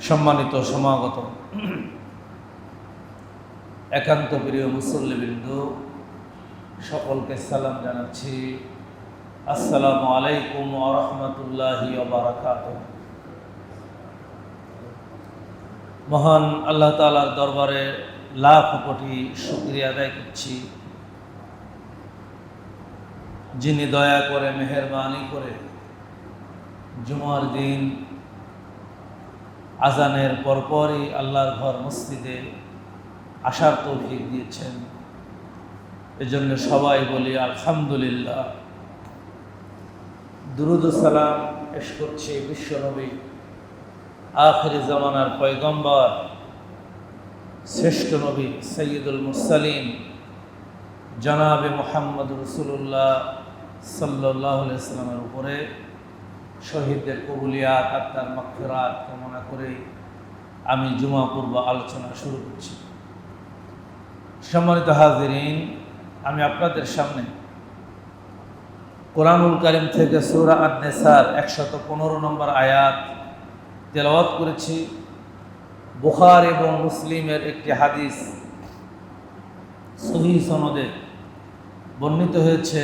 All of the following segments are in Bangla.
সম্মানিত সমাগত একান্ত প্রিয় মুসল্লিবৃন্দ, সকলকে সালাম জানাচ্ছি। আসসালামু আলাইকুম ওয়া রাহমাতুল্লাহি ওয়া বারাকাতুহু। মহান আল্লাহ তাআলার দরবারে লাখ কোটি শুকরিয়া আদায় করছি, যিনি দয়া করে মেহেরবানি করে জুমার দিন আজানের পরপরই আল্লাহর ঘর মসজিদে আসার তৌফিক দিয়েছেন। এজন্য সবাই বলি আলহামদুলিল্লাহ। দুরুদ ও সালাম পেশ করছি বিশ্বনবী আখিরি জামানার পয়গম্বর শ্রেষ্ঠ নবী সৈয়দুল মুরসালিন জনাবে মুহাম্মদ রাসূলুল্লাহ সাল্লাল্লাহু আলাইহি ওয়াসাল্লামের উপরে। শহীদদের কবুলিয়াত আত্মার মাগফিরাত কামনা করে আমি জুমা পূর্ব আলোচনা শুরু করছি। সম্মানিত হাজিরিন, আমি আপনাদের সামনে কোরআনুল কারীম থেকে সূরা আন-নিসার 115 নম্বর আয়াত তেলাওয়াত করেছি। বুখারী এবং মুসলিমের একটি হাদিস সহিহ সনদে বর্ণিত হয়েছে।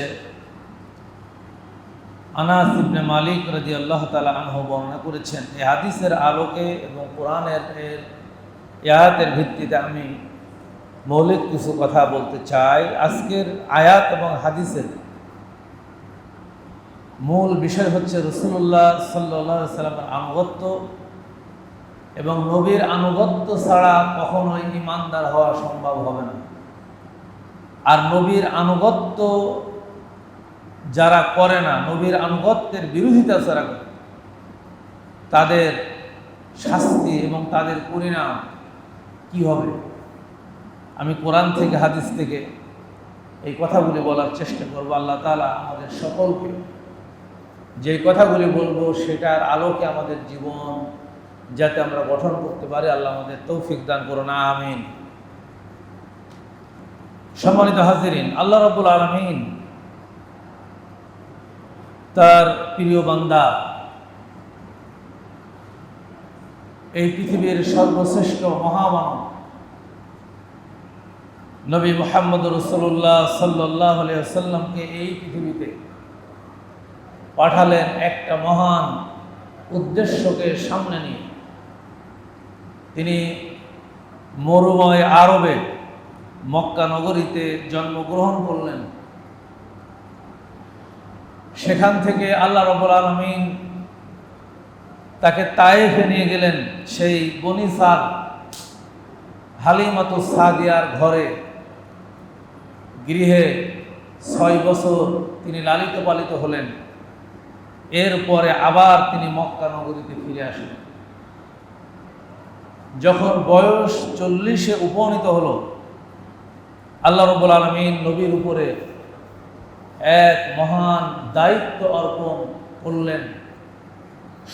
আনাস ইবনে মালিক রাদিয়াল্লাহু তাআলা আনহু বর্ণনা করেছেন। এই হাদিসের আলোকে এবং কোরআনের আয়াতের ভিত্তিতে আমি মৌলিক কিছু কথা বলতে চাই। আজকের আয়াত এবং হাদিসের মূল বিষয় হচ্ছে রাসূলুল্লাহ সাল্লাল্লাহু আলাইহি ওয়াসাল্লামের আনুগত্য এবং নবীর আনুগত্য ছাড়া কখনোই ঈমানদার হওয়া সম্ভব হবে না। আর নবীর আনুগত্য যারা করে না, নবীর আনুগত্যের বিরোধিতা যারা করে, তাদের শাস্তি এবং তাদের পরিণাম কি হবে, আমি কোরআন থেকে হাদিস থেকে এই কথাগুলি বলার চেষ্টা করব। আল্লাহ তাআলা আমাদের সকলকে যে কথাগুলি বলবো সেটার আলোকে আমাদের জীবন যাতে আমরা গঠন করতে পারি, আল্লাহ আমাদের তৌফিক দান করুন, আমিন। সম্মানিত হাজিরিন, আল্লাহ রাব্বুল আলামিন তার প্রিয় বান্দা, এই পৃথিবীর সর্বশ্রেষ্ঠ মহামানব নবী মুহাম্মদ রাসূলুল্লাহ সাল্লাল্লাহু আলাইহি ওয়াসাল্লামকে এই পৃথিবীতে পাঠালেন একটা মহান উদ্দেশ্যকে সামনে নিয়ে। তিনি মরুময় আরবে মক্কা নগরীতে জন্মগ্রহণ করলেন। সেখান থেকে আল্লাহ রাব্বুল আলামিন তাকে তায়েফে নিয়ে গেলেন। সেই বনি সাদ হালিমাতুস সাদিয়ার ঘরে গৃহে 6 বছর তিনি লালিত পালিত হলেন। এরপরে আবার তিনি মক্কা নগরীতে ফিরে আসলেন। যখন বয়স 40-এ উপনীত হলো, আল্লাহ রাব্বুল আলামিন নবীর উপরে এক মহান দায়িত্ব অর্পণ করলেন।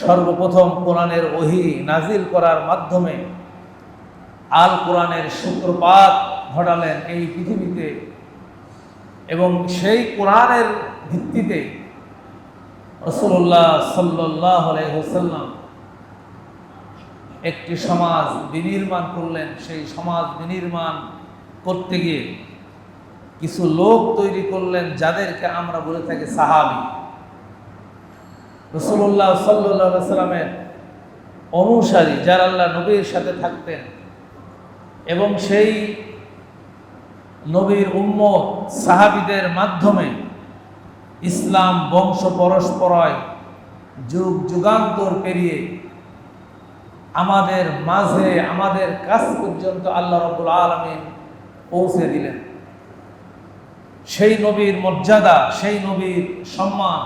সর্বপ্রথম কোরআনের ওহী নাজিল করার মাধ্যমে আল কোরআনের সূত্রপাত ঘটালেন এই পৃথিবীতে এবং সেই কোরআনের ভিত্তিতে রাসূলুল্লাহ সাল্লাল্লাহু আলাইহি ওয়াসাল্লাম একটি সমাজ বিনির্মাণ করলেন। সেই সমাজ বিনির্মাণ করতে গিয়ে কিছু লোক তৈরি করলেন যাদেরকে আমরা বলে থাকি সাহাবী। রাসূলুল্লাহ সাল্লাল্লাহু আলাইহি ওয়াসাল্লামের অনুসারী যারা আল্লাহ নবীর সাথে থাকতেন এবং সেই নবীর উম্মত সাহাবীদের মাধ্যমে ইসলাম বংশ পরস্পরায় যুগ যুগান্তর পেরিয়ে আমাদের মাঝে আমাদের কাছ পর্যন্ত আল্লাহ রাব্বুল আলামিন পৌঁছে দিলেন। সেই নবীর মর্যাদা, সেই নবীর সম্মান,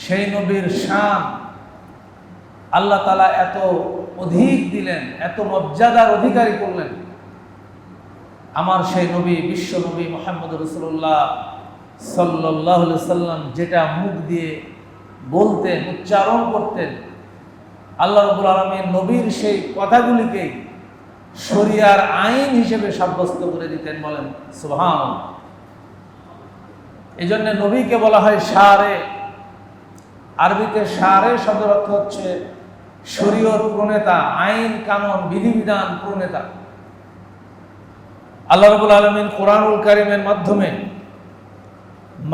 সেই নবীর শান আল্লাহ তাআলা এত অধিক দিলেন, এত মর্যাদার অধিকারী করলেন। আমার সেই নবী, বিশ্ব নবী মুহাম্মদ রাসূলুল্লাহ সাল্লাল্লাহু আলাইহি ওয়াসাল্লাম যেটা মুখ দিয়ে বলতেন, উচ্চারণ করতেন, আল্লাহ রাব্বুল আলামিন নবীর সেই কথাগুলিকে শরিয়ার আইন হিসেবে সাব্যস্ত করে দিতেন। বলেন সুবহানাল্লাহ। এই জন্য নবীকে বলা হয় শারে। আরবিতে শারে শব্দের অর্থ হচ্ছে শরীয়ত প্রণেতা, আইন কানুন বিধিবিধান প্রণেতা। আল্লাহ রাব্বুল আলামিন কোরআনুল কারীমের মাধ্যমে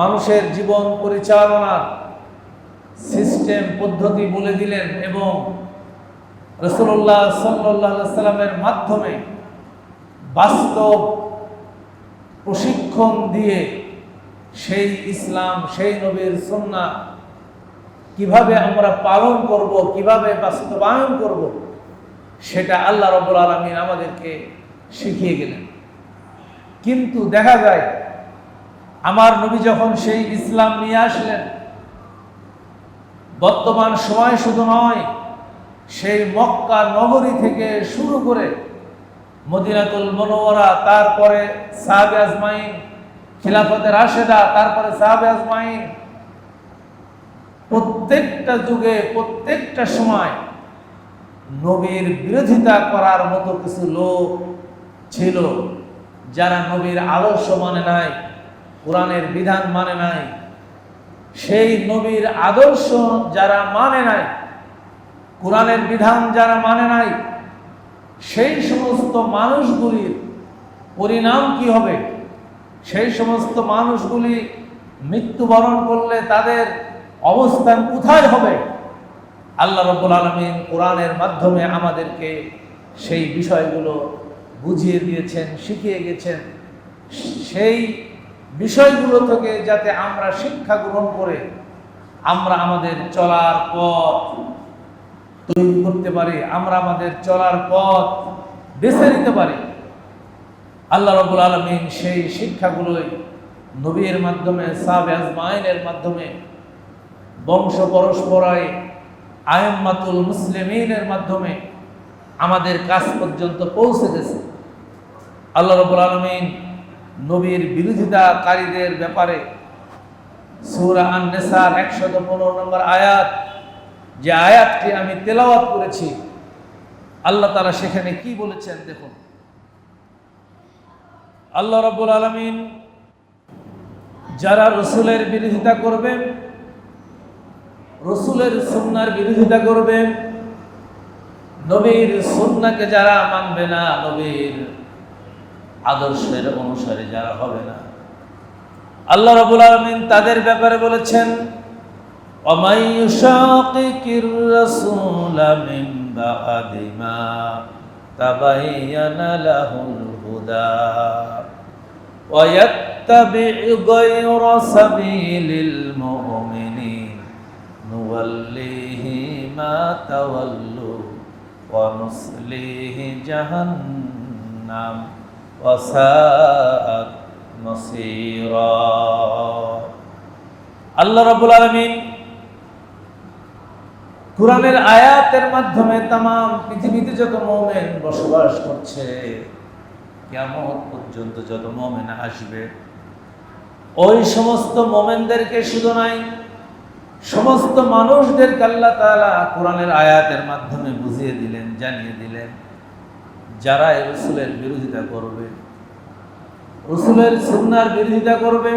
মানুষের জীবন পরিচালনার সিস্টেম পদ্ধতি বলে দিলেন এবং রাসূলুল্লাহ সাল্লাল্লাহু আলাইহি সাল্লামের মাধ্যমে বাস্তব প্রশিক্ষণ দিয়ে সেই ইসলাম, সেই নবীর সুন্নাহ কিভাবে আমরা পালন করব, কিভাবে বাস্তবায়ন করব, সেটা আল্লাহ রাব্বুল আলামিন আমাদেরকে শিখিয়ে গেলেন। কিন্তু দেখা যায় আমার নবী যখন সেই ইসলাম নিয়ে আসলেন, বর্তমান সময় শুধু নয়, সেই মক্কা নগরী থেকে শুরু করে মদিনাতুল মুনাওয়ারা, তারপরে সাহাবে আজমাইন, খিলাফতে রাশেদা, তারপরে সাহাবে আজমাইন, প্রত্যেকটা যুগে প্রত্যেকটা সময় নবীর বিরোধিতা করার মতো কিছু লোক ছিল যারা নবীর আদর্শ মানে নাই, কোরআনের বিধান মানে নাই। সেই নবীর আদর্শ যারা মানে নাই, কোরআনের বিধান যারা মানে নাই, সেই সমস্ত মানুষগুলির পরিণাম কি হবে, সেই সমস্ত মানুষগুলি মৃত্যুবরণ করলে তাদের অবস্থান কোথায় হবে, আল্লাহ রাব্বুল আলামিন কোরআনের মাধ্যমে আমাদেরকে সেই বিষয়গুলো বুঝিয়ে দিয়েছেন, শিখিয়ে গেছেন। সেই বিষয়গুলো থেকে যাতে আমরা শিক্ষা গ্রহণ করে আমরা আমাদের চলার পথ তৈরি করতে পারি, আমরা আমাদের চলার পথ বেছে নিতে পারি। আল্লাহ রাব্বুল আলামিন সেই শিক্ষাগুলোই নবীর মাধ্যমে, সাহাবে আজমাইনের মাধ্যমে, বংশ পরস্পরায় আইম্মাতুল মুসলিমিনের মাধ্যমে আমাদের কাছ পর্যন্ত পৌঁছে গেছে। আল্লাহ রাব্বুল আলামিন নবীর বিরোধিতাকারীদের ব্যাপারে সূরা আন-নিসার 115 নম্বর আয়াত, যে আয়াতটি আমি তেলাওয়াত করেছি, আল্লাহ তাআলা সেখানে কি বলেছেন দেখুন। আল্লাহ রাব্বুল আলামিন যারা রাসূলের বিরোধিতা করবে, রাসূলের সুন্নাহর বিরোধিতা করবে, নবীর সুন্নাহকে যারা মানবে না, নবীর আদর্শের অনুসারী যারা হবে না, আল্লাহ রাব্বুল আলামিন তাদের ব্যাপারে বলেছেন, ওয়ামাই ইউশাকিকির রাসূলা মিন বা'দি মা তাবায়্যানা লাহুল হুদা ওয়া ইয়াত্তাবি' গায়রা সাবিলিল মুমিনিন নুওয়াল্লিহি মা তাওয়াল্লু ওয়া নুসলিহি জাহান্নাম ওয়া সাআত মাসীরা। আল্লাহ রাব্বুল আলামিন কোরআনের আয়াতের মাধ্যমে তাম পৃথিবীতে যত মুমিন বসবাস করছে, কিয়ামত পর্যন্ত যত মুমিন আসবে, ওই সমস্ত মুমিনদেরকে শুধু নাই, সমস্ত মানুষদেরকে আল্লাহ তাআলা কোরআনের আয়াতের মাধ্যমে বুঝিয়ে দিলেন, জানিয়ে দিলেন, যারা রাসূলের বিরোধিতা করবে, রাসূলের সুন্নাহর বিরোধিতা করবে,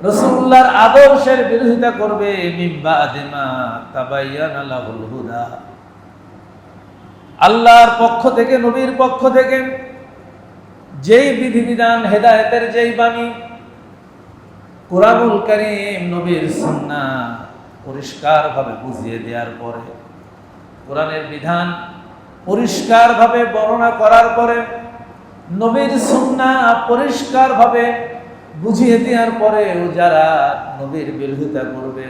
রাসূলুল্লাহর আদর্শের বিরোধিতা করবে, মিন বা'দি মা তাবায়্যানা লাহুল হুদা, আল্লাহর পক্ষ থেকে, নবীর পক্ষ থেকে যেই বিধিবিধান, হেদায়েতের যেই বাণী, কোরআনুল কারীম, নবীর সুন্নাহ পরিষ্কারভাবে বুঝিয়ে দেওয়ার পরে, কোরআনের বিধান পরিষ্কারভাবে বর্ণনা করার পরে, নবীর সুন্নাহ পরিষ্কারভাবে বুঝিয়ে দেওয়ার পরেও যারা নবীর বিরোধিতা করবে,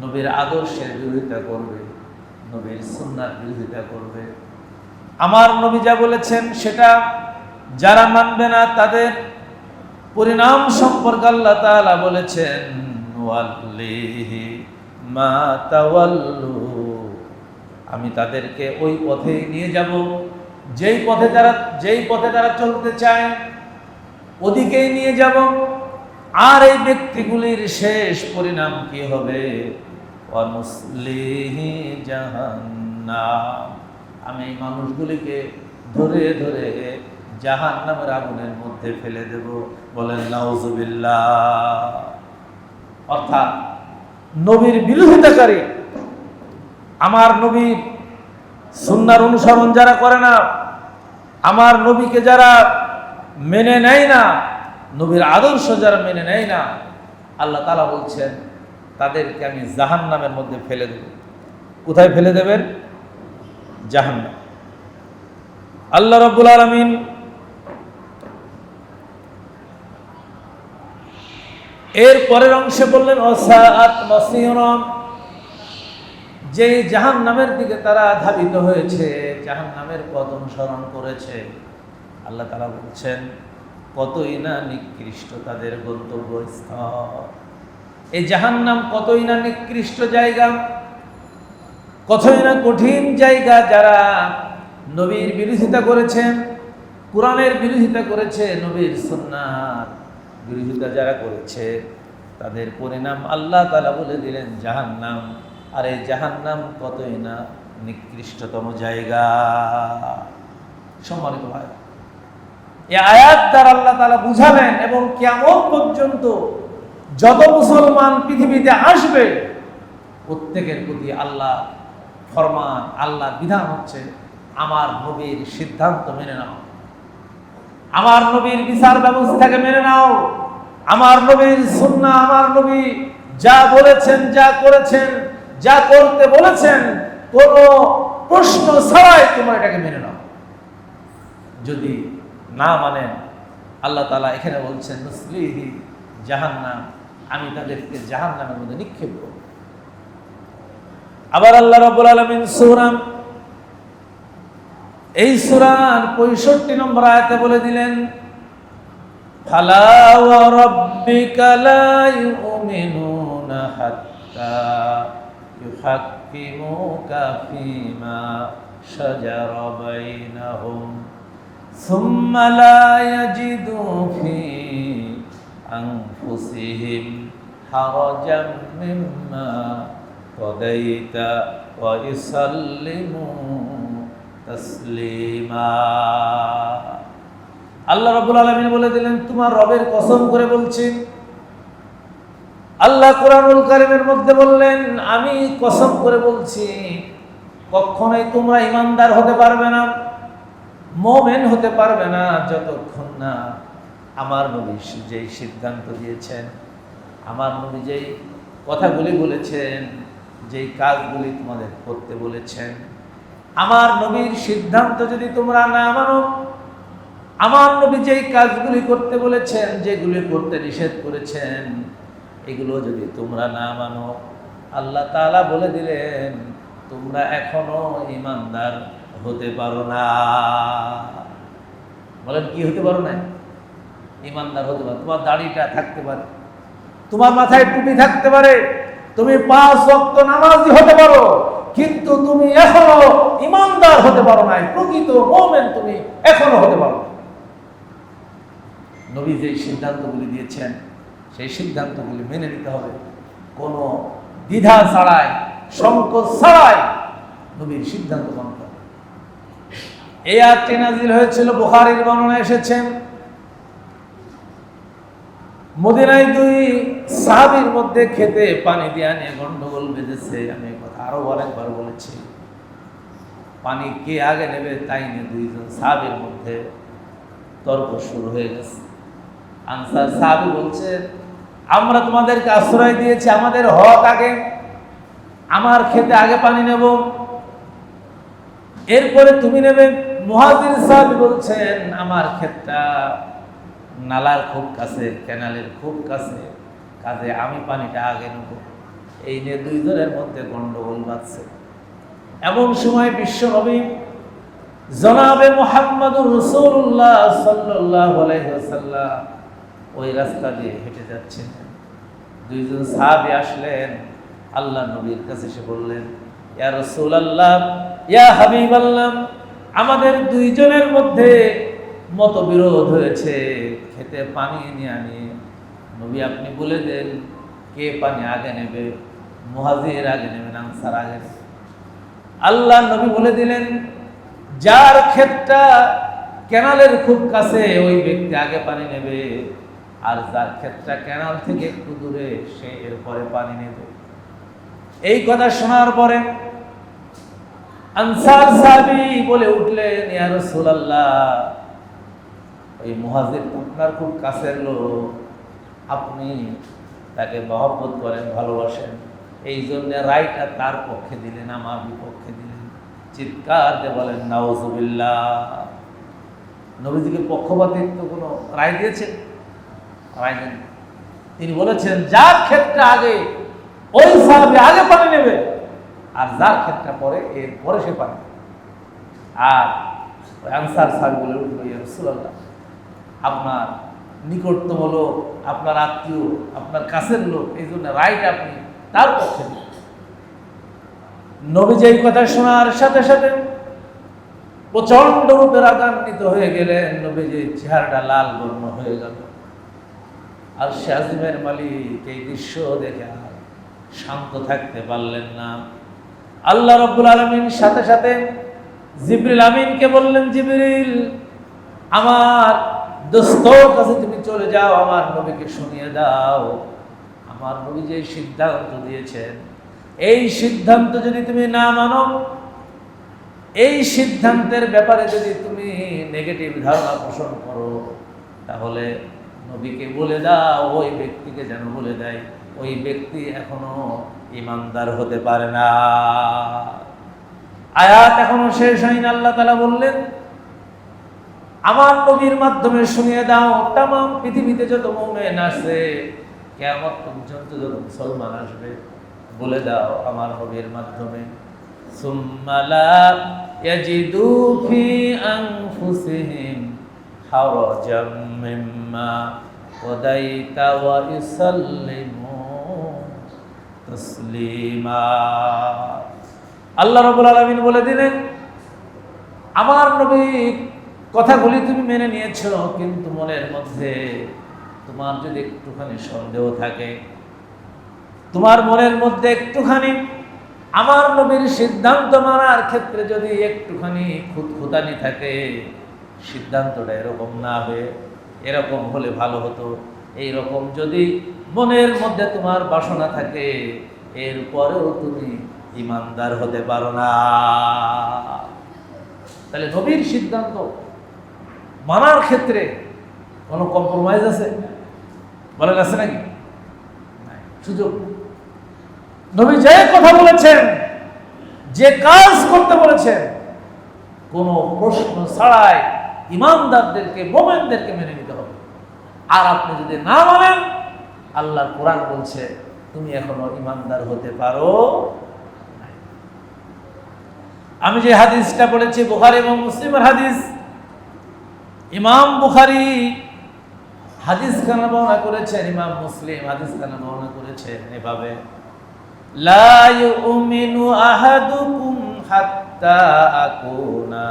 নবীর আদর্শের বিরোধিতা করবে, নবীর সুন্নাহর বিরোধিতা করবে, আমার নবী যা বলেছেন সেটা যারা মানবে না, তাদের পরিণাম সম্পর্কে আল্লাহ তাআলা বলেছেন, ওয়াল্লিহি মা তাওয়াল্লু, আমি তাদেরকে ওই পথে নিয়ে যাব যেই পথে তারা চলতে চায়, ওদিকেই নিয়ে যাব। আর এই ব্যক্তিগুলির শেষ পরিণাম কি হবে, ওয়া নুসলিহি জাহান্নাম, আমি এই মানুষগুলিকে ধরে ধরে জাহান্নামের আগুনের মধ্যে ফেলে দেব। বলেন নাউযুবিল্লাহ। অর্থাৎ নবীর বিরোধিতাকারী আমার নবীর সুন্নাহর অনুসরণ যারা করে না, আমার নবীকে যারা মেনে নেয় না, নবীর আদর্শ যারা মেনে নেয় না, আল্লাহ তাআলা বলছেন তাদেরকে আমি জাহান্নামের মধ্যে ফেলে দেব। কোথায় ফেলে দেবেন? জাহান্নাম। আল্লাহ রাব্বুল আলামিন এর পরের অংশে বললেন ওয়াসাআত মাসীরা, যে জাহান্নামের দিকে তারা ধাবিত হয়েছে, জাহান্নামের পথ অনুসরণ করেছে, আল্লাহ তাআলা বলছেন কতই না নিকৃষ্ট তাদের গন্তব্যস্থল। এই জাহান্নাম কতই না নিকৃষ্ট জায়গা, কতই না কঠিন জায়গা। যারা নবীর বিরোধিতা করেছেন, কোরআনের বিরোধিতা করেছে, নবীর সুন্নাহর বিরোধিতা যারা করেছে, তাদের পরিণাম আল্লাহ তাআলা বলে দিলেন জাহান্নাম। আর এই জাহান্নাম কতই না নিকৃষ্টতম জায়গা। সম্মানিত ভাই, এই আয়াত দ্বারা আল্লাহ তাআলা বুঝালেন এবং কিয়ামত পর্যন্ত যত মুসলমান পৃথিবীতে আসবে প্রত্যেকের প্রতি আল্লাহ ফরমান, আল্লাহ বিধান হচ্ছে আমার নবীর সিদ্ধান্ত মেনে নাও, আমার নবীর বিচার ব্যবস্থাকে মেনে নাও, আমার নবীর সুন্নাহ, আমার নবী যা বলেছেন, যা করেছেন, যা করতে বলেছেন, কোনো প্রশ্ন ছাড়াই তোমরা এটাকে মেনে নাও। যদি না মানেন, আল্লাহ তাআলা এখানে বলছেন নুসলিহি জাহান্নাম, আমি তাদেরকে জাহান্নামের মধ্যে নিক্ষেপ করব। আবার আল্লাহ রাব্বুল আলামিন এই সূরার 65 নম্বর আয়াতে বলে দিলেন ফালা ওয়া রাব্বিকা লা ইউমিনুনা হাত্তা ইউহাক্কিমুকা ফীমা শাজারা বাইনাহুম সুম্মা লা ইয়াজিদু ফী আনফুসিহিম হারাজাম মিম্মা কাদাইতা ওয়া ইসাল্লিমু তাসলিমা। আল্লাহ রাব্বুল আলামিন বলে দিলেন তোমার রবের কসম করে বলছি। আল্লাহ কুরআনুল কারীমের মধ্যে বললেন আমি কসম করে বলছি কখনোই তোমরা ঈমানদার হতে পারবে না, মুমিন হতে পারবে না যতক্ষণ না আমার নবী যেই সিদ্ধান্ত দিয়েছেন, আমার নবী যেই কথাগুলি বলেছেন, যেই কাজগুলি তোমাদের করতে বলেছেন, আমার নবীর সিদ্ধান্ত যদি তোমরা না মানো, আমার নবী যেই কাজগুলি করতে বলেছেন, যেগুলি করতে নিষেধ করেছেন, এগুলো যদি তোমরা না মানো, আল্লাহ তাআলা বলে দিলেন তোমরা এখনো ঈমানদার হতে পারো না। বলেন কি হতে পারো না? ঈমানদার হতে পারো। তোমার দাড়িটা থাকতে পারে, তোমার মাথায় টুপি থাকতে পারে, তুমি 5 ওয়াক্ত নামাজি হতে পারো, কিন্তু তুমি এখনো ঈমানদার হতে পারো না, প্রকৃত মুমিন তুমি এখনো হতে পারো না। নবী যে সিদ্ধান্তগুলি দিয়েছেন সেই সিদ্ধান্তগুলি মেনে নিতে হবে, কোনো দ্বিধা ছাড়াই, সংকোচ ছাড়াই নবীর সিদ্ধান্ত মানতে হবে। এই আয়াতটি নাযিল হয়েছিল, বুখারীর বর্ণনায় এসেছে, মদিনায় 2 সাহাবীর মধ্যে খেতে পানি দেয়া নিয়ে গন্ডগোল বেঁধেছে। আমি কথা আরো অনেকবার বলেছি, পানি কে আগে নেবে তাই নিয়ে 2 জন সাহাবীর মধ্যে তর্ক শুরু হয়ে গেছে। আনসার সাহাবী বলছে আমরা তোমাদেরকে আশ্রয় দিয়েছি, আমাদের হক আগে, আমার খেতে আগে পানি নেব, এরপরে তুমি নেবে। মুহাজির সাহাবী বলছেন আমার ক্ষেতটা নালার খুব কাছে, ক্যানালের খুব কাছে, কাজে আমি পানিটা আগে নেব। এই নিয়ে 2 জনের মধ্যে গন্ডগোল বাঁধছে। এমন সময় বিশ্ব নবী জনাবে মুহাম্মদুর রাসূলুল্লাহ সাল্লাল্লাহু আলাইহি ওয়াসাল্লাম ওই রাস্তা দিয়ে হেঁটে যাচ্ছেন। 2 জন সাহাবী আসলেন, আল্লাহ নবীর কাছে এসে বললেন ইয়া রাসূলুল্লাহ, ইয়া হাবিবাল্লাহ, আমাদের 2 জনের মধ্যে মতবিরোধ হয়েছে খেতে পানি নিয়ে আনি। নবী আপনি বলে দেন কে পানি আগে নেবে, মুহাজির আগে নেবে না আনসার আগে নেবে? আল্লাহ নবী বলে দিলেন যার ক্ষেতটা ক্যানালের খুব কাছে ওই ব্যক্তি আগে পানি নেবে, আর যার ক্ষেতটা ক্যানাল থেকে একটু দূরে সে এরপরে পানি নেবে। এই কথা শোনার পরে আনসার সাহাবী বলে উঠলেন, ইয়া রাসূলুল্লাহ, ওই মুহাজির আপনার খুব কাছের লোক, আপনি তাকে মহব্বত করেন, ভালোবাসেন, এই জন্য রায়টা তার পক্ষে দিলেন, আমার বিপক্ষে দিলেন। চিৎকার দিয়ে বলেন নাউজুবিল্লাহ। নবীজিকে পক্ষপাতিত্ব কোনো রায় দিয়েছেন? রায় দেন। তিনি বলেছেন যার ক্ষেত্রে আগে ওই সাহাবী আগে পানি নেবে, আর যার ক্ষেত্রে পরে এর পরে সে পানি। আর ওই আনসার সাহাবী বলে উঠল, ইয়া রাসূলুল্লাহ, আপনার নিকটতম লোক, আপনার আত্মীয়, আপনার কাছের লোক, এই জন্য রায়টা আপনি তার পক্ষে দিন। নবীজি এই কথা শোনার সাথে সাথে প্রচন্ড রূপে রাগান্বিত হয়ে গেলেন। নবীজির চেহারাটা লাল বর্ণ হয়ে গেল। আর শাজিমের মালিক এই দৃশ্য দেখে আর শান্ত থাকতে পারলেন না। আল্লাহ রাব্বুল আলামিন সাথে সাথে জিবরিল আমিনকে বললেন, জিবরিল, আমার দোস্তর কাছে তুমি চলে যাও, আমার নবীকে শুনিয়ে দাও, আমার নবী যে সিদ্ধান্ত দিয়েছেন, এই সিদ্ধান্ত যদি তুমি না মানো, এই সিদ্ধান্তের ব্যাপারে যদি তুমি নেগেটিভ ধারণা পোষণ করো, তাহলে নবীকে বলে দাও, ওই ব্যক্তিকে যেন বলে দেয় ওই ব্যক্তি এখনো ইমানদার হতে পারে না। আয়াত এখনো শেষ হয়নি। আল্লাহ তাআলা বললেন, আমার নবীর মাধ্যমে শুনিয়ে দাও, তামাম পৃথিবীতে যত মুমিন আছে, কিয়ামত পর্যন্ত যত মুসলমান আসবে, বলে দাও আমার নবীর মাধ্যমে, সুম্মা লা ইয়াজিদু ফি আনফুসিহিম হারাজাম মিম্মা কাদাইতা ওয়া ইউসাল্লিমু তাসলিমা। আল্লাহ রাব্বুল আলামিন বলে দিলেন, আমার নবী কথাগুলি তুমি মেনে নিয়েছো, কিন্তু মনের মধ্যে তোমার যদি একটুখানি সন্দেহ থাকে, তোমার মনের মধ্যে একটুখানি আমার নবীর সিদ্ধান্ত মানার ক্ষেত্রে যদি একটুখানি খুঁতখুঁতানি থাকে, সিদ্ধান্তটা এরকম না হয়ে এরকম হলে ভালো হতো, এইরকম যদি মনের মধ্যে তোমার বাসনা থাকে, এরপরেও তুমি ইমানদার হতে পারো না। তাহলে নবীর সিদ্ধান্ত মানার ক্ষেত্রে কোনো কম্প্রোমাইজ আছে? বলেন আছে নাকি? সুযোগ। নবী যে কথা বলেছেন, যে কাজ করতে বলেছেন, কোনো প্রশ্ন ছাড়াই ইমানদারদেরকে, মুমিনদেরকে মেনে নিতে হবে। আর আপনি যদি না মানেন, আল্লাহর কোরআন বলছে তুমি এখনো ইমানদার হতে পারো। আমি যে হাদিসটা বলেছি বুখারী এবং মুসলিমের হাদিস, ইমাম বুখারী হাদিস খানা বর্ণনা করেছেন, ইমাম মুসলিম হাদিস খানা বর্ণনা করেছেন এভাবে, লা ইউমিনু আহাদুকুম হাত্তা আকুনা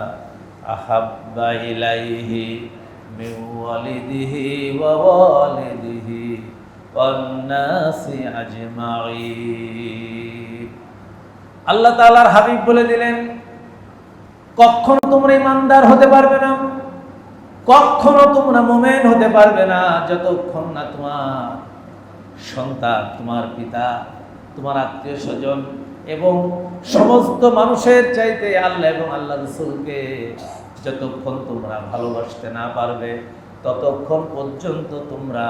আহাব্বা ইলাইহি মিন ওয়ালিদিহি ওয়া ওয়ালিদিহি ওয়ান নাসি আজমাইন। আল্লাহ তাআলার হাবিব বলে দিলেন, কখনো তোমরা ইমানদার হতে পারবে না, কখনো তোমরা মুমিন হতে পারবে না, যতক্ষণ না তোমার সন্তান, তোমার পিতা, তোমার আত্মীয় স্বজন এবং সমস্ত মানুষের চাইতে আল্লাহ এবং আল্লাহ রাসূলকে যতক্ষণ তোমরা ভালোবাসতে না পারবে, ততক্ষণ পর্যন্ত তোমরা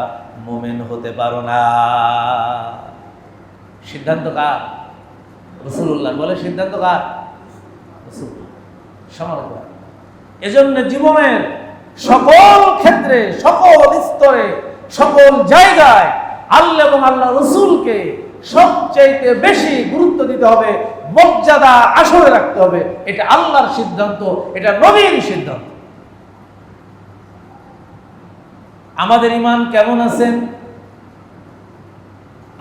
মুমিন হতে পারো না। সিদ্ধান্ত কার? রাসূলুল্লাহ। বলে সিদ্ধান্ত কার? রাসূল। সমালোচ। এজন্য জীবনের সকল ক্ষেত্রে, সকল স্তরে, সকল জায়গায় আল্লাহ এবং আল্লাহ রাসূলকে সবচাইতে বেশি গুরুত্ব দিতে হবে, মর্যাদা আসলে রাখতে হবে। এটা আল্লাহর সিদ্ধান্ত, এটা নবীর সিদ্ধান্ত। আমাদের ঈমান কেমন আছেন,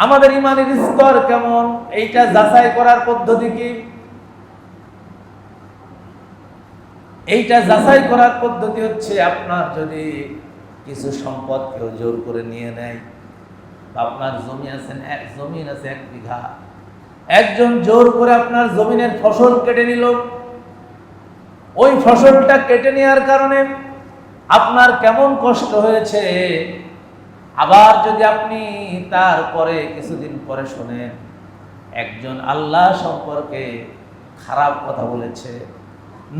আমাদের ঈমানের স্তর কেমন, এইটা যাচাই করার পদ্ধতি কি? এইটা যাচাই করার পদ্ধতি হচ্ছে, আপনার যদি কিছু সম্পদ কেউ জোর করে নিয়ে নেয়, আপনার জমি আছেন, জমিন আছে 1 বিঘা, একজন জোর করে আপনার জমিনের ফসল কেটে নিল, ওই ফসলটা কেটে নেওয়ার কারণে আপনার কেমন কষ্ট হয়েছে। আবার যদি আপনি তারপরে কিছুদিন পরে শোনেন একজন আল্লাহ সম্পর্কে খারাপ কথা বলেছে,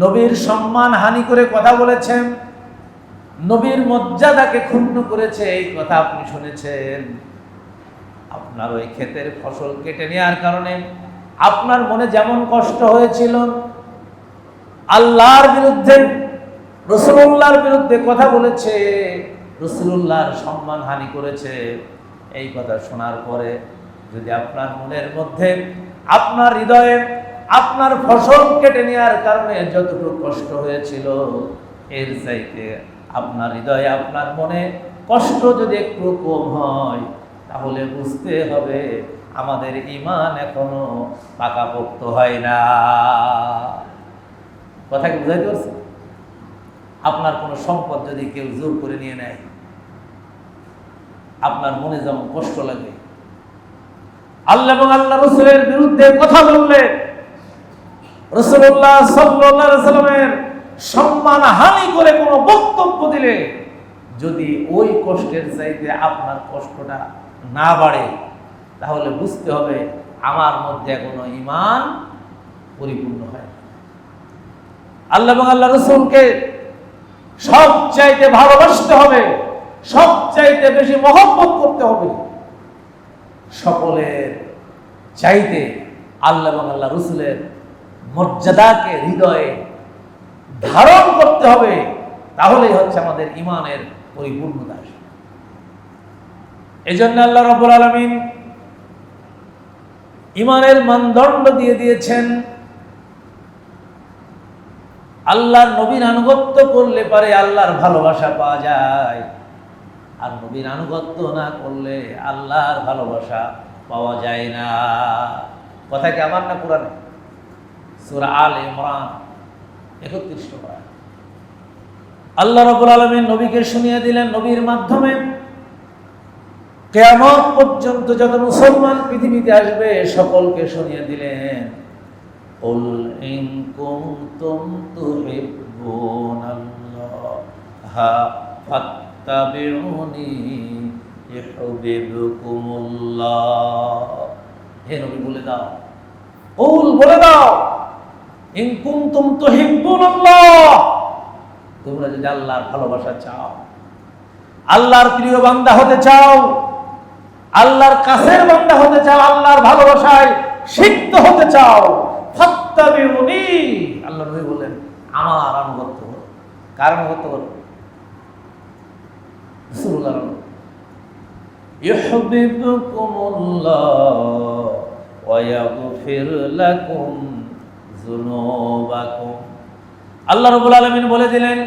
নবীর সম্মান হানি করে কথা বলেছেন, নবীর মর্যাদাকে ক্ষুণ্ণ করেছে, এই কথা আপনি শুনেছেন। আপনার ওই ক্ষেতের ফসল কেটে নেওয়ার কারণে আপনার মনে যেমন কষ্ট হয়েছিল, আল্লাহর বিরুদ্ধে, রাসূলুল্লাহর বিরুদ্ধে কথা বলেছে, রাসূলুল্লাহর সম্মান হানি করেছে, এই কথা শোনার পরে যদি আপনার মনের মধ্যে, আপনার হৃদয়ে আপনার ফসল কেটে নেওয়ার কারণে যতটুকু কষ্ট হয়েছিল, এর চাইতে আপনার হৃদয়ে, আপনার মনে কষ্ট যদি একটু কম হয়, তাহলে বুঝতে হবে আমাদের ঈমান এখনো পাকাপোক্ত হয় না। কথা কি বুঝাইতে পারছি? আপনার কোনো সম্পদ যদি কেউ জোর করে নিয়ে নেয়, আপনার মনে যেমন কষ্ট লাগে, আল্লাহ এবং আল্লাহ রাসূলের বিরুদ্ধে কথা বললে, রাসূলুল্লাহ সাল্লাল্লাহু আলাইহি ওয়াসাল্লামের সম্মান হানি করে কোনো বক্তব্য দিলে, যদি ওই কষ্টের চাইতে আপনার কষ্টটা না বাড়ে, তাহলে বুঝতে হবে আমার মধ্যে এখনো ঈমান পরিপূর্ণ হয়। আল্লাহ এবং আল্লাহ রাসূলকে সবচাইতে ভালোবাসতে হবে, সবচাইতে বেশি মহব্বত করতে হবে, সকলের চাইতে আল্লাহ এবং আল্লাহ রাসূলের মর্যাদাকে হৃদয়ে ধারণ করতে হবে, তাহলেই হচ্ছে আমাদের ঈমানের পরিপূর্ণতা। এই জন্য আল্লাহ রাব্বুল আলামিন ঈমানের মানদণ্ড দিয়ে দিয়েছেন। আল্লাহর নবীর আনুগত্য করলে পারে আল্লাহর ভালোবাসা পাওয়া যায়, আর নবীর আনুগত্য না করলে আল্লাহর ভালোবাসা পাওয়া যায় না। কথা কি আমার না কোরআনে? সূরা আল ইমরান 31 নম্বর। আল্লাহ রাব্বুল আলামিন নবীকে শুনিয়ে দিলেন, নবীর মাধ্যমে কিয়ামত পর্যন্ত যত মুসলমান পৃথিবীতে আসবে সকলকে শুনিয়ে দিলেন, কুল ইন কুনতুম তুহিব্বুনাল্লাহা ফাত্তাবিউনি ইউহিব্বুকুমুল্লাহ। হে নবী বলে দাও, কুল বলে দাও, ইন কুনতুম তুহিব্বুনাল্লাহ, তোমরা যদি আল্লাহর ভালোবাসা চাও, আল্লাহর প্রিয় বান্দা হতে চাও, আল্লাহর কাছের বান্দা হতে চাও, আল্লাহর ভালোবাসায় সিক্ত হতে চাও, ফাত্তাবিউনি, আল্লাহ নবী বলেন আমার আনুগত্য করো। কার আনুগত্য করো? রাসূলুল্লাহর। ইউহিব্বুকুমুল্লাহ ওয়া ইয়াগফির লাকুম যুনুবাকুম। আল্লাহ রাব্বুল আলামিন বলে দিলেন,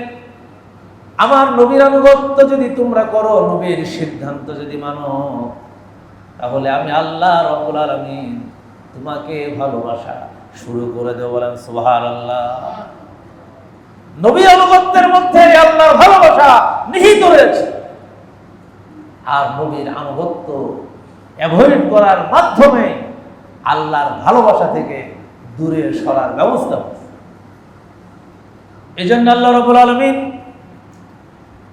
আমার নবীর আনুগত্য যদি তোমরা করো, নবীর সিদ্ধান্ত যদি মানো, তাহলে আমি আল্লাহ রাব্বুল আলামিন তোমাকে ভালোবাসা শুরু করে দেব। বলেন সুবহানাল্লাহ। নবীর আনুগত্যের মধ্যে আল্লাহর ভালোবাসা নিহিত রয়েছে, আর নবীর আনুগত্য অ্যাভয়েড করার মাধ্যমে আল্লাহর ভালোবাসা থেকে দূরে সরার ব্যবস্থা হচ্ছে। এই জন্য আল্লাহ রাব্বুল আলামিন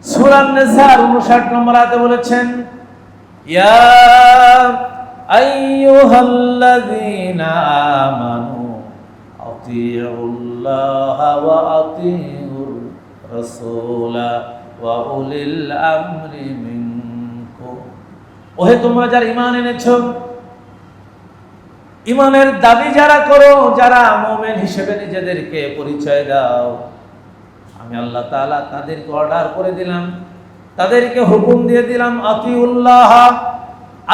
সূরা আন-নিসার 59 নম্বর আয়াতে বলেছেন, ইয়া আইয়ুহাল্লাযীনা আমানু আতিউল্লাহা ওয়া আতিউর রাসূলা ওয়া উলিল আমরি মিনকুম। ওহে তোমরা যারা ঈমান এনেছো, ঈমানের দাবি যারা করো, যারা মুমিন হিসেবে নিজেদেরকে পরিচয় দাও, আমি আল্লাহ তাআলা তাদেরকে অর্ডার করে দিলাম, তাদেরকে হুকুম দিয়ে দিলাম, আতিউল্লাহ,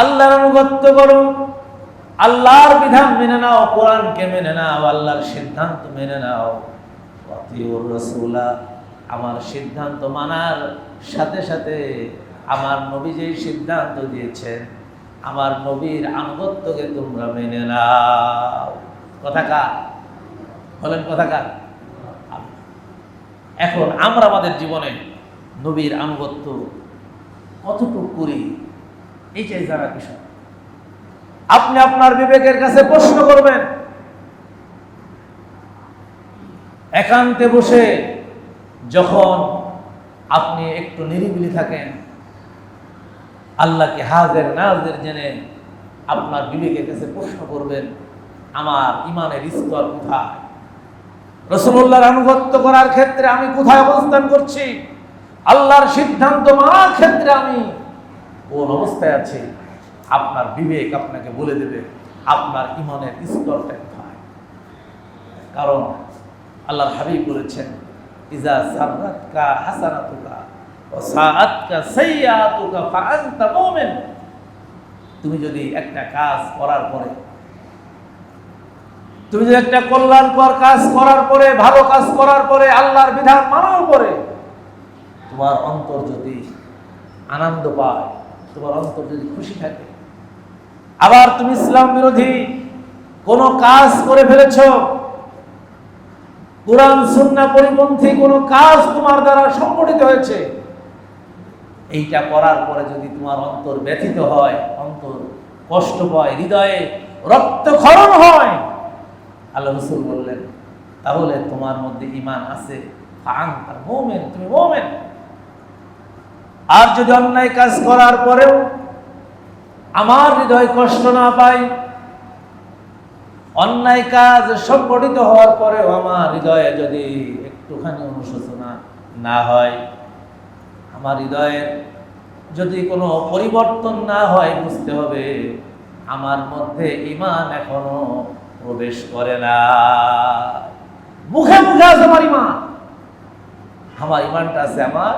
আল্লাহর আনুগত্য করো, আল্লাহর বিধান মেনে নাও, কোরআনকে মেনে নাও, আল্লাহর সিদ্ধান্ত মেনে নাও, আতিউর রাসূলা, আমার সিদ্ধান্ত মানার সাথে সাথে আমার নবী যেই সিদ্ধান্ত দিয়েছেন, আমার নবীর আনুগত্যকে তোমরা মেনে নাও। কথা কার? বলেন কথা কার? এখন আমরা আমাদের জীবনে নবীর আনুগত্য কতটুকু করি, এইটাই জানা বিষয়। আপনি আপনার বিবেকের কাছে প্রশ্ন করবেন, একান্তে বসে যখন আপনি একটু নিরিবিলি থাকেন, আল্লাহকে হাজির নাজির জেনে আপনার বিবেকের কাছে প্রশ্ন করবেন, আমার ইমানের স্তর কোথায়, রাসূলুল্লাহর আনুগত্য করার ক্ষেত্রে আমি কোথায় অবস্থান করছি, আল্লাহর সিদ্ধান্ত মানার ক্ষেত্রে আমি কোন অবস্থায় আছি, আপনার বিবেক আপনাকে বলে দেবে আপনার ইমানের স্তরটা কোথায়। কারণ আল্লাহর হাবিব বলেছেন, ইজা সাররাতকা হাসানাতুকা ওয়া সাআতকা সাইয়্যাতুকা ফাআনতা মুমিন। তুমি যদি একটা কাজ করার পরে, তুমি যদি একটা কল্যাণকর কাজ করার পরে, ভালো কাজ করার পরে, আল্লাহর বিধান মানার পরে তোমার অন্তর যদি আনন্দ পায়, তোমার অন্তর যদি খুশি থাকে, আবার তুমি ইসলাম বিরোধী কোনো কাজ করে ফেলেছ, কুরআন সুন্নাহ পরিপন্থী কোনো কাজ তোমার দ্বারা সংগঠিত হয়েছে, এইটা করার পরে যদি তোমার অন্তর ব্যথিত হয়, অন্তর কষ্ট পায়, হৃদয়ে রক্তক্ষরণ হয়, আল্লাহ রাসূল বললেন তাহলে তোমার মধ্যে ঈমান আছে, ফাআনতা মুমিন, তুমি মুমিন। আর যদি অন্যায় কাজ করার পরেও আমার হৃদয় কষ্ট না পায়, অন্যায় কাজ সংগঠিত হওয়ার পরেও আমার হৃদয়ে যদি একটুখানি অনুশোচনা না হয়, আমার হৃদয়ের যদি কোনো পরিবর্তন না হয়, বুঝতে হবে আমার মধ্যে ঈমান এখনো প্রবেশ করে না। মুখে মুখে আছে আমার ঈমান, আমার ঈমানটা আছে আমার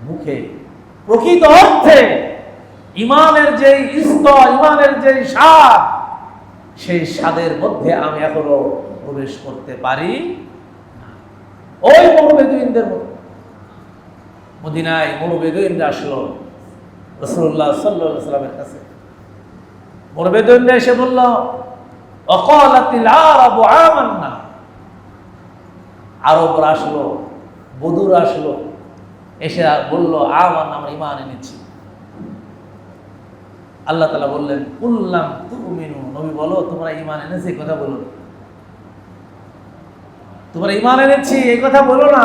মুখে। প্রকৃত অর্থে ঈমানের যেই স্তর, ঈমানের যেই স্বাদ, সেই স্বাদের মধ্যে আমি এখনো প্রবেশ করতে পারি না। ওই মরুবেদুইনদের মতো মদিনায় মরুবেদুইনরা আসলো রাসূলুল্লাহ সাল্লাল্লাহু আলাইহি ওয়াসাল্লামের কাছে। মরুবেদুইনরা এসে বলল, ওয়াকালাতিল আরাবু আমান্না। আরবরা আসলো, বদুরা আসলো, এসে বলল আমান্না, আমরা ঈমান এনেছি। আল্লাহ তাআলা বললেন, কুল্লাম তুমিনু, নবী বলো তোমরা ঈমান এনেছি, কথা বলো, তোমরা ঈমান এনেছি এই কথা বলো না।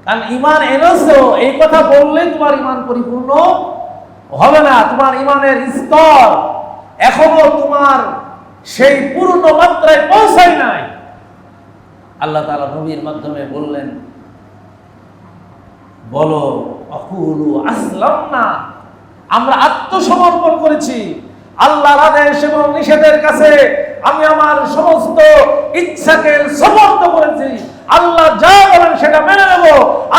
কারণ ঈমান এনেছো এই কথা বললে তোমার ঈমান পরিপূর্ণ হবে না, তোমার ঈমানের স্তর এখনো তোমার সেই পূর্ণ মাত্রায় পৌঁছায় নাই। আল্লাহ তাআলা নবীর মাধ্যমে বললেন, বলো আকুলু আসলামনা, আমরা আত্মসমর্পণ করেছি আল্লাহর আদেশ এবং নিষেধের কাছে। আমি আমার সমস্ত ইচ্ছাকে সমর্থ করেছি, আল্লাহ যা বলেন সেটা মেনে নেব,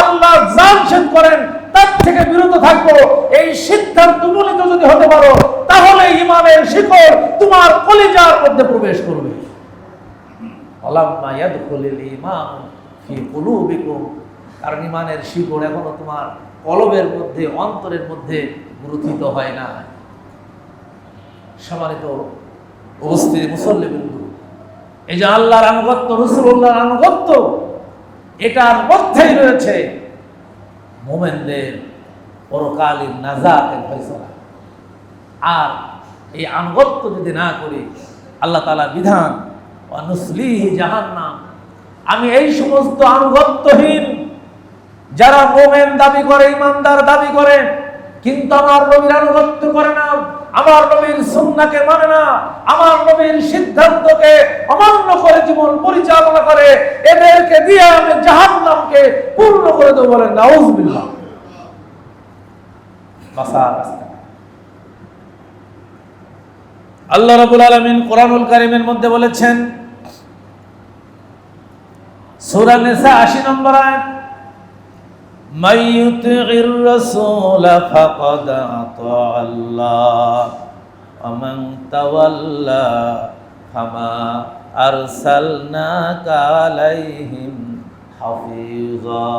আল্লাহ যা নিষেধ করেন তার থেকে বিরত থাকবো। এই সিদ্ধান্ত উপনীত যদি হতে পারো, তাহলে ঈমানের শিকড় তোমার কলিজার মধ্যে প্রবেশ করবে। ওয়ালাম্মা ইয়াদখুলুল ঈমান ফি কুলুবিকুম, কারণ ঈমানের শিকড় এখনো তোমার কলবের মধ্যে, অন্তরের মধ্যে গ্রথিত হয় না। সম্মানিত উপস্থিতি মুসল্লিবৃন্দ, এই যে আল্লাহর আনুগত্য, রাসূলুল্লাহর আনুগত্য, এটার মধ্যেই রয়েছে মুমিনদের পরকালীন নাজাতের ফয়সালা। আর এই আনুগত্য যদি না করি, আল্লাহ তাআলার বিধান, ওয়া নুসলিহি জাহান্নাম, আমি এই সমস্ত আনুগত্যহীন যারা মুমিন দাবি করে, ঈমানদার দাবি করে, কিন্তু আমার নবীর আনুগত্য করে না, আমার নবীর সুন্নাহকে মানে না, আমার নবীর সিদ্ধান্তকে অমান্য করে জীবন পরিচালনা করে, এদেরকে দিয়ে আমি জাহান্নামকে পূর্ণ করে দেব। বলেন নাউযুবিল্লাহ। আল্লাহ রাব্বুল আলামিন কোরআনুল কারীমের মধ্যে বলেছেন, সূরা নিসা ৮০ নম্বর আয়াত, মান ইউতি'র রাসূল ফাকাদ আতা'আল্লাহ ওয়া মান তাওয়াল্লা ফামা আরসালনাকা আলাইহিম হাফিযা।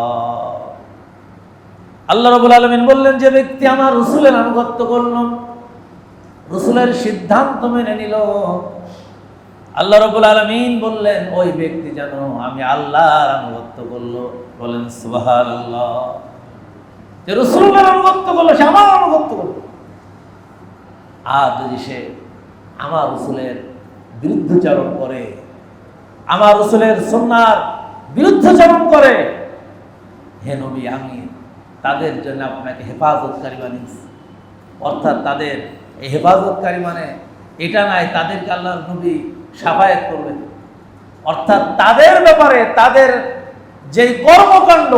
আল্লাহ রাব্বুল আলামিন বললেন, যে ব্যক্তি আমার রাসূলের আনুগত্য করল, রাসূলের সিদ্ধান্ত মেনে নিল, আল্লাহ রাব্বুল আলামিন বললেন ওই ব্যক্তি যেন আমি আল্লাহর আনুগত্য করলো। বলেন সুবহানাল্লাহ। যে রাসূলের আনুগত্য করলো, সে আমার আনুগত্য করলো। আর যদি সে আমার রাসূলের বিরুদ্ধাচরণ করে, আমার রাসূলের সুন্নাহর বিরুদ্ধাচরণ করে, হে নবী আমি তাদের জন্য আপনাকে হেফাজতকারী বানিয়েছি। অর্থাৎ তাদের এই হেফাজতকারী মানে এটা নাই তাদেরকে আল্লাহর নবী শাফায়াত করবে। অর্থাৎ তাদের ব্যাপারে তাদের যেই কর্মকাণ্ড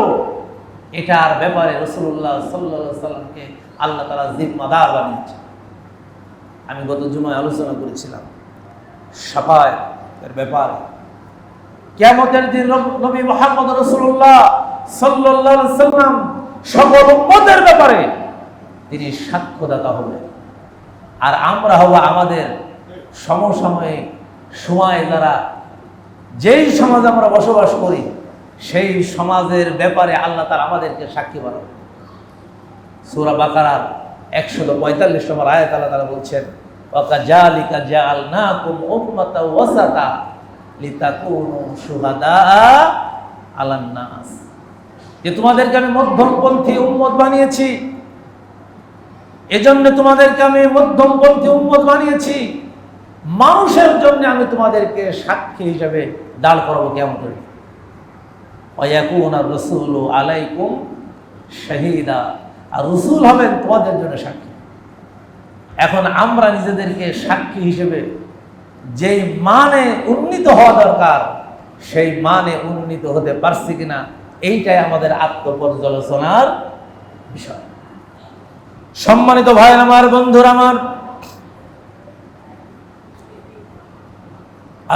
এটার ব্যাপারে রাসূলুল্লাহ সাল্লাল্লাহু আলাইহি সাল্লামকে আল্লাহ তাআলা জিম্মাদার বানিয়েছেন। আমি গত জুমায় আলোচনা করেছিলাম শাফায়াতের ব্যাপারে। কিয়ামতের দিন নবী মুহাম্মদ রাসূলুল্লাহ সাল্লাল্লাহু আলাইহি সাল্লাম সকল উম্মতের ব্যাপারে তিনি সাক্ষ্যদাতা হবেন। আর আমরা হব আমাদের সমসাময়িক সময় দ্বারা যেই সমাজে আমরা বসবাস করি সেই সমাজের ব্যাপারে আল্লাহ তাআলা আমাদেরকে সাক্ষী বানাবেন। সূরা বাকারার 145 নম্বর আয়াত আল্লাহ তাআলা বলছেন, ওয়াকাযালিকা জাআলনাকুম উম্মাতাও ওয়াসাতা লিতাকুনু শুহাদা আলান নাস, যে তোমাদেরকে আমি মধ্যমপন্থী উম্মত বানিয়েছি, এজন্য তোমাদেরকে আমি মধ্যমপন্থী উম্মত বানিয়েছি, মানুষের জন্য আমি তোমাদেরকে সাক্ষী হিসেবে দাঁড় করাবো কিয়ামতের দিন। ওয়ায়াকুনার রাসূলু আলাইকুম শাহীদা, আর রাসূল হবেন তোমাদের জন্য সাক্ষী। এখন আমরা নিজেদেরকে সাক্ষী হিসেবে যেই মানে উন্নীত হওয়া দরকার সেই মানে উন্নীত হতে পারছি কিনা, এইটাই আমাদের আত্মপর্যালোচনার বিষয়। সম্মানিত ভাই আমার, বন্ধুরা আমার,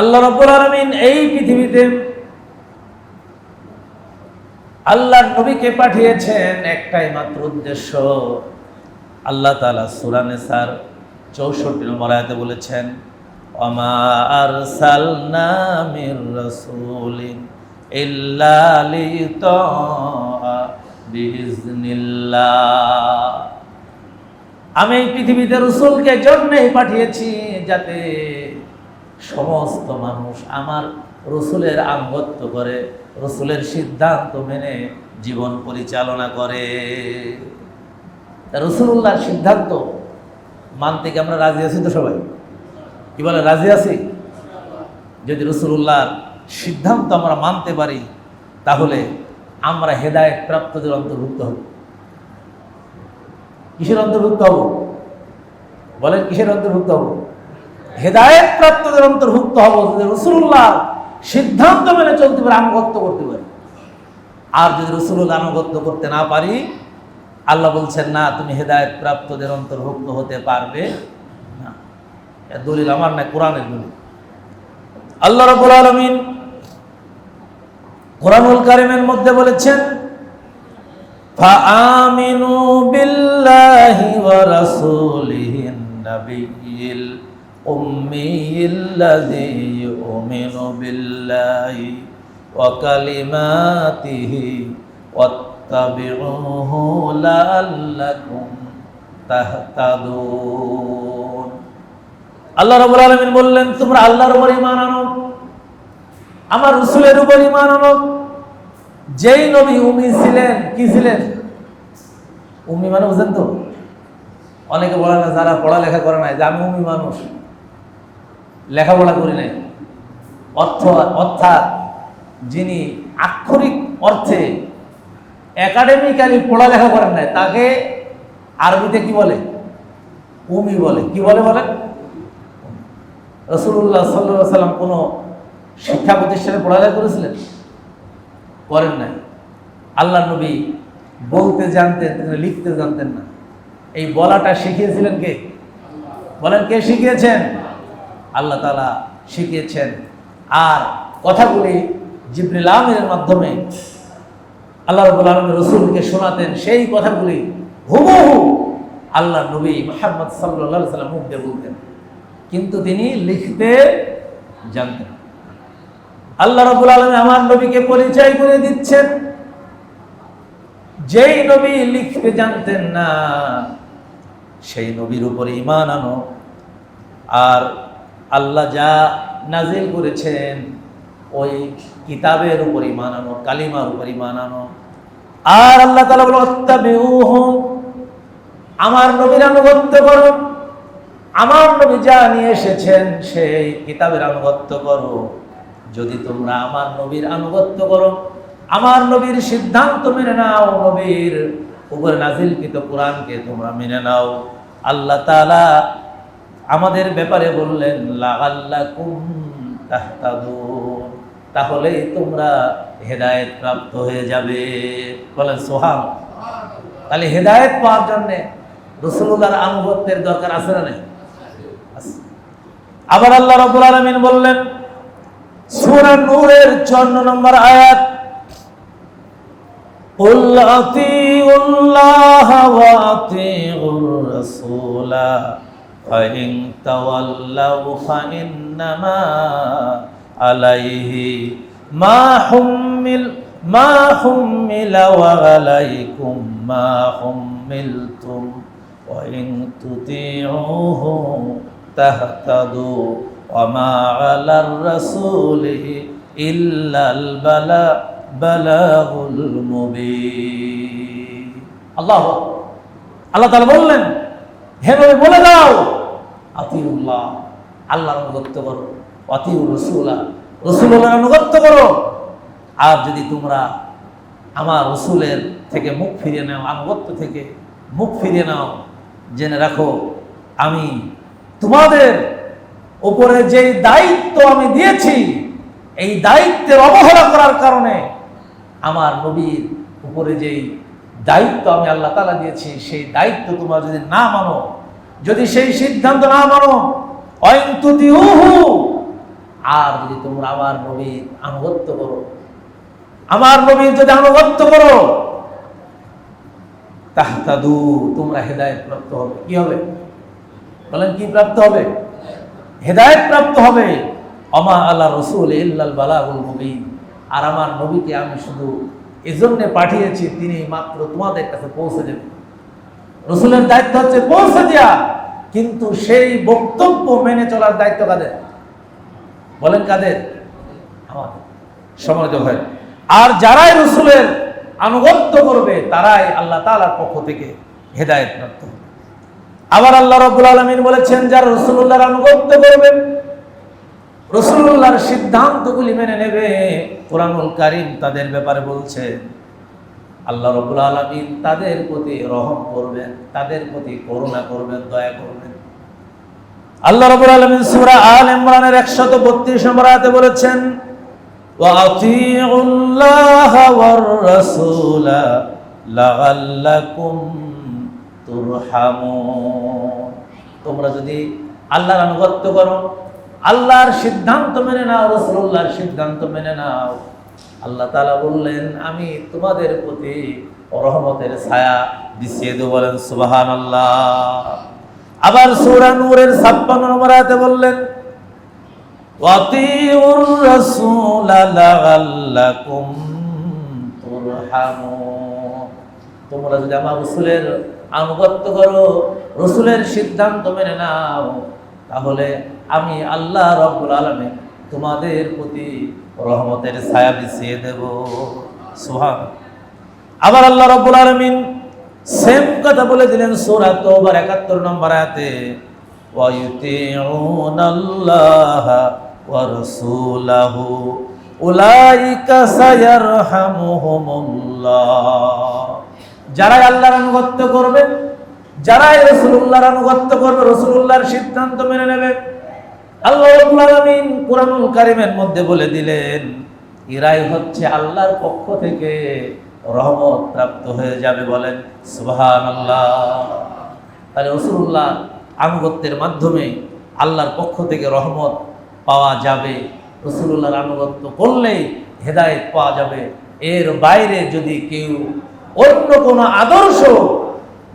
আল্লাহ রাব্বুল আলামিন এই পৃথিবীতে আল্লাহর নবীকে পাঠিয়েছেন একটাই মাত্র উদ্দেশ্য। আল্লাহ তাআলা সূরা নিসার 64 নম্বর আয়াতে বলেছেন, ওয়ামা আরসালনা মির রাসূলিন ইল্লা লিইউতা বিইজনিল্লাহ, আমি এই পৃথিবীতে রাসূলকে জন্যই পাঠিয়েছি যাতে সমস্ত মানুষ আমার রাসূলের আনুগত্য করে, রাসূলের সিদ্ধান্ত মেনে জীবন পরিচালনা করে। রাসূলুল্লাহর সিদ্ধান্ত মানতে কি আমরা রাজি আছি? তো সবাই কি বলে, রাজি আছি? যদি রাসূলুল্লাহর সিদ্ধান্ত আমরা মানতে পারি তাহলে আমরা হেদায়েত প্রাপ্তদের অন্তর্ভুক্ত হব। কিসের অন্তর্ভুক্ত হব বলেন? কিসের অন্তর্ভুক্ত হব? হেদায়েত প্রাপ্তদের অন্তর্ভুক্ত হব, যদি রাসূলুল্লাহর সিদ্ধান্ত মেনে চলতে পারি, আনুগত্য করতে পারি। আর যদি রাসূলুল্লাহ আনুগত্য করতে না পারি, আল্লাহ বলছেন না, তুমি হেদায়েত প্রাপ্তদের অন্তর্ভুক্ত হতে পারবে না। এর দলিল আমার না, কোরআনের দলিল। আল্লাহ রাব্বুল আলামিন কোরআনুল কারীমের মধ্যে বলেছেন, ফাআমিনু বিল্লাহি ওয়া রাসূলিহিন নাবিয়্যিল উম্মিয়্যিল্লাযী ইউমিনু বিল্লাহি ওয়া কালিমাতিহি ওয়াত্তাবিউহু লাআল্লাকুম তাহতাদুন। আল্লাহ রাব্বুল আলামিন বললেন, তোমরা আল্লাহর উপর ঈমান আনো, আমার রাসূলের উপর ঈমান আনো। যেই নবী উম্মি ছিলেন, কি ছিলেন? উম্মি মানে বুঝেন তো? অনেকে বলে না, যারা পড়ালেখা করে নাই, যে আমি উম্মি মানুষ, লেখাপড়া করি নাই। অর্থাৎ যিনি আক্ষরিক অর্থে একাডেমিক্যালি পড়ালেখা করেন নাই, তাকে আরবিতে কি বলে? উম্মি বলে। কি বলে বলেন? রাসূলুল্লাহ সাল্লাল্লাহু আলাইহি ওয়াসাল্লাম কোনো শিক্ষা প্রতিষ্ঠানে পড়ালেখা করেছিলেন? করেন নাই। আল্লাহর নবী বলতে জানতেন, তিনি লিখতে জানতেন না। এই বলাটা শিখিয়েছিলেন কে? বলেন, কে শিখিয়েছেন? আল্লাহ তাআলা শিখিয়েছেন। আর কথাগুলি জিবরিল আমিনের মাধ্যমে আল্লাহ রাব্বুল আলামিন রাসূলকে শোনাতেন। সেই কথাগুলি হুবহু আল্লাহর নবী মুহাম্মদ সাল্লাল্লাহু আলাইহি ওয়াসাল্লাম মুখ দিয়ে বলতেন, কিন্তু তিনি লিখতে জানতেন। আল্লাহ রাব্বুল আলামিন আমার নবীকে পরিচয় করে দিচ্ছেন, যেই নবী লিখতে জানতেন না সেই নবীর উপর ঈমান আনো। আর আল্লাহ যা নাজিল করেছেন ওই কিতাবের উপর ঈমান আনো, কালিমার উপর ঈমান আনো। আর আল্লাহ তাআলা বলেন, ওয়াত্তাবিউহু, আমার নবীর আনুগত্য করো, আমার নবী যা নিয়ে এসেছেন সেই কিতাবের আনুগত্য করো। যদি তোমরা আমার নবীর আনুগত্য করো, আমার নবীর সিদ্ধান্ত মেনে নাও, নবীর উপর নাজিলকৃত কোরআনকে তোমরা মেনে নাও, আল্লাহ তাআলা আমাদের ব্যাপারে বললেন, লাআল্লাকুম তাহতাদুন, তাহলেই তোমরা হেদায়েত প্রাপ্ত হয়ে যাবে। বলেন সুবহানাল্লাহ। তাহলে হেদায়েত পাওয়ার জন্য রাসূলুল্লাহর আনুগত্যের দরকার আছে না নাই? আছে। আবার আল্লাহ রাব্বুল আলামিন বললেন সূরা নূরের 54 নম্বর আয়াত, কুল আতিউল্লাহা ওয়া আতিউর রাসূলা ফাইন তাওয়াল্লাউ ফাইন্নামা আলাইহি মা হুম্মিলা ওয়া আলাইকুম মা হুম্মিলতুম ওয়া ইন তুতিউহু তাহতাদু ওয়া মা আলার রাসূলি ইল্লাল বালাগুল মুবিন। আল্লাহ তাআলা বললেন, হে নবী বলে দাও, আতিউল্লাহ, আল্লাহর আনুগত্য করো, আতিউর রাসূলা, রাসূলুল্লাহর আনুগত্য করো। আর যদি তোমরা আমার রাসূলের থেকে মুখ ফিরিয়ে নাও, আনুগত্য থেকে মুখ ফিরিয়ে নাও, জেনে রাখো আমি তোমাদের উপরে যেই দায়িত্ব আমি দিয়েছি, এই দায়িত্বের অবহেলা করার কারণে আমার নবীর উপরে যেই দায়িত্ব আমি আল্লাহ তাআলা দিয়েছি, সেই দায়িত্ব তোমরা যদি না মানো, যদি সেই সিদ্ধান্ত না মানো, আর যদি তোমরা আমার নবীর আনুগত্য করো, আমার নবীর যদি আনুগত্য করো, তাহতাদু, তোমরা হেদায়েত প্রাপ্ত হবে। কি হবে বলেন? কি প্রাপ্ত হবে? হেদায়েত প্রাপ্ত হবে। ওমা আলা রাসূল ইল্লাল বালাগুল মুবিন, আর আমার নবীকে আমি শুধু এজন্য পাঠিয়েছি, তিনি মাত্র তোমাদের কাছে পৌঁছে দেবেন। রাসূলের দায়িত্ব হচ্ছে পৌঁছে দেয়া, কিন্তু সেই বক্তব্য মেনে চলার দায়িত্ব কাদের? বলেন কাদের? আমাদের। সম্মানিত ভাই, আর যারাই রাসূলের আনুগত্য করবে তারাই আল্লাহ তাআলার পক্ষ থেকে হেদায়েত প্রাপ্ত হবে। আবার আল্লাহ রাব্বুল আলামিন বলেছেন, যারা রাসূলুল্লাহর আনুগত্য করবে, রাসূলুল্লাহর সিদ্ধান্তগুলি মেনে নেবে, কুরআনুল কারীম তাদের ব্যাপারে বলছে আল্লাহ রাব্বুল আলামিন তাদের প্রতি রহম করবেন, তাদের প্রতি করুণা করবেন, দয়া করবেন। আল্লাহ রাব্বুল আলামিন সূরা আল ইমরানের 132 নম্বর আয়াতে বলেছেন, ওয়া আতিউল্লাহা ওয়ার রাসূলা লাআল্লাকুম তুরহামুন, তোমরা যদি আল্লাহর আনুগত্য করো, আল্লাহর সিদ্ধান্ত মেনে নাও, রাসূলুল্লাহর সিদ্ধান্ত মেনে নাও, আল্লাহ তাআলা বললেন আমি তোমাদের প্রতি রহমতের ছায়া বিছিয়ে দেব। বলেন সুবহানাল্লাহ। আবার সূরা নূরের 56 নম্বর আয়াতে বললেন, ওয়াতিউর রাসূলা লাআল্লাকুম তুরহামুন, তোমরা যদি আমার রাসূলের আনুগত্য করো, রাসূলের সিদ্ধান্ত মেনে নাও, তাহলে আমি আল্লাহ রাব্বুল আলামিন তোমাদের প্রতি রহমতের ছায়া বিছিয়ে দেব। সুবহানাল্লাহ। আবার আল্লাহ রাব্বুল আলামিন সেম কথা বলে দিলেন সূরা তাওবার 71 নম্বর আয়াতে, ওয়া ইউতিউনাল্লাহা ওয়া রাসূলাহু উলাইকা সায়ারহামুহুমুল্লাহ, যারাই আল্লাহর আনুগত্য করবে, যারাই রাসূলুল্লাহর আনুগত্য করবে, রাসূলুল্লাহর সিদ্ধান্ত মেনে নেবে, আল্লাহ রাব্বুল আলামিন কুরআনুল কারীমের মধ্যে বলে দিলেন এরাই হচ্ছে আল্লাহর পক্ষ থেকে রহমত প্রাপ্ত হয়ে যাবে। বলেন সুবহানাল্লাহ। তাহলে রাসূলুল্লাহ আনুগত্যের মাধ্যমে আল্লাহর পক্ষ থেকে রহমত পাওয়া যাবে, রাসূলুল্লাহর আনুগত্য করলেই হেদায়েত পাওয়া যাবে। এর বাইরে যদি কেউ অন্য কোনো আদর্শ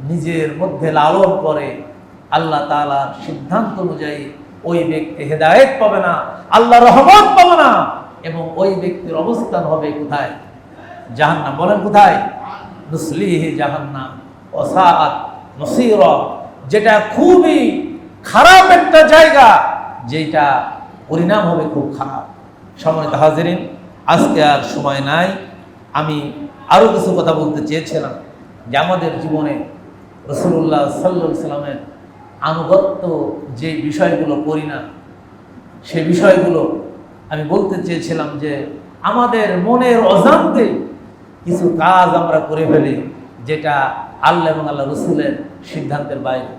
নিজের মধ্যে লালন করে, আল্লাহ তাআলার সিদ্ধান্ত অনুযায়ী ওই ব্যক্তি হেদায়েত পাবে না, আল্লাহ রহমত পাবে না, এবং ওই ব্যক্তির অবস্থান হবে কোথায়? জাহান্নাম। বলেন কোথায়? নুসলিহি জাহান্নাম ওয়া সাআত মাসীরা, যেটা খুবই খারাপ একটা জায়গা, যেটা পরিণাম হবে খুব খারাপ। সম্মানিত হাজিরিন, আজকে আর সময় নাই, আমি আরো কিছু কথা বলতে চেয়েছিলাম যে আমাদের জীবনে রাসূলুল্লাহ সাল্লাল্লাহু আলাইহি সাল্লামের আনুগত্য যে বিষয়গুলো করি না, সেই বিষয়গুলো আমি বলতে চেয়েছিলাম যে আমাদের মনের অজান্তে কিছু কাজ আমরা করে ফেলি যেটা আল্লাহ এবং আল্লাহ রাসূলের সিদ্ধান্তের বাইরে।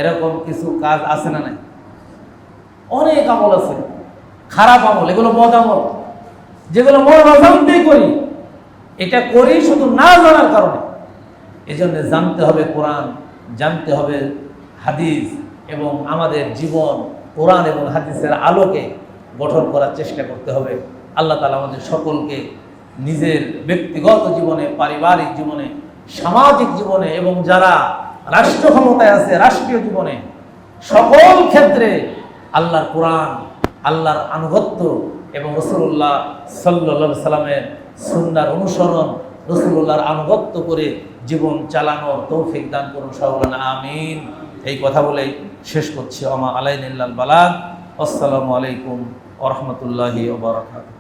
এরকম কিছু কাজ আছে না নাই? অনেক আমল আছে খারাপ আমল, এগুলো বদ আমল, যেগুলো মন অজান্তেই করি, এটা করি শুধু না জানার কারণে। এজন্য জানতে হবে কোরআন, জানতে হবে হাদিস, এবং আমাদের জীবন কোরআন এবং হাদিসের আলোকে গঠন করার চেষ্টা করতে হবে। আল্লাহ তাআলা আমাদের সকলকে নিজের ব্যক্তিগত জীবনে, পারিবারিক জীবনে, সামাজিক জীবনে এবং যারা রাষ্ট্র ক্ষমতায় আছে রাষ্ট্রীয় জীবনে, সকল ক্ষেত্রে আল্লাহর কোরআন, আল্লাহর আনুগত্য এবং রাসূলুল্লাহ সাল্লাল্লাহু আলাইহি সাল্লামের সুন্নাহর অনুসরণ, রাসূলুল্লাহর আনুগত্য করে জীবন চালানোর তৌফিক দান করুন সকলে, আমিন। এই কথা বলেই শেষ করছি। ওমা আলাইনা ইল্লাল বালাগ। আসসালামু আলাইকুম ওয়া রাহমাতুল্লাহি ওয়া বারাকাতুহু।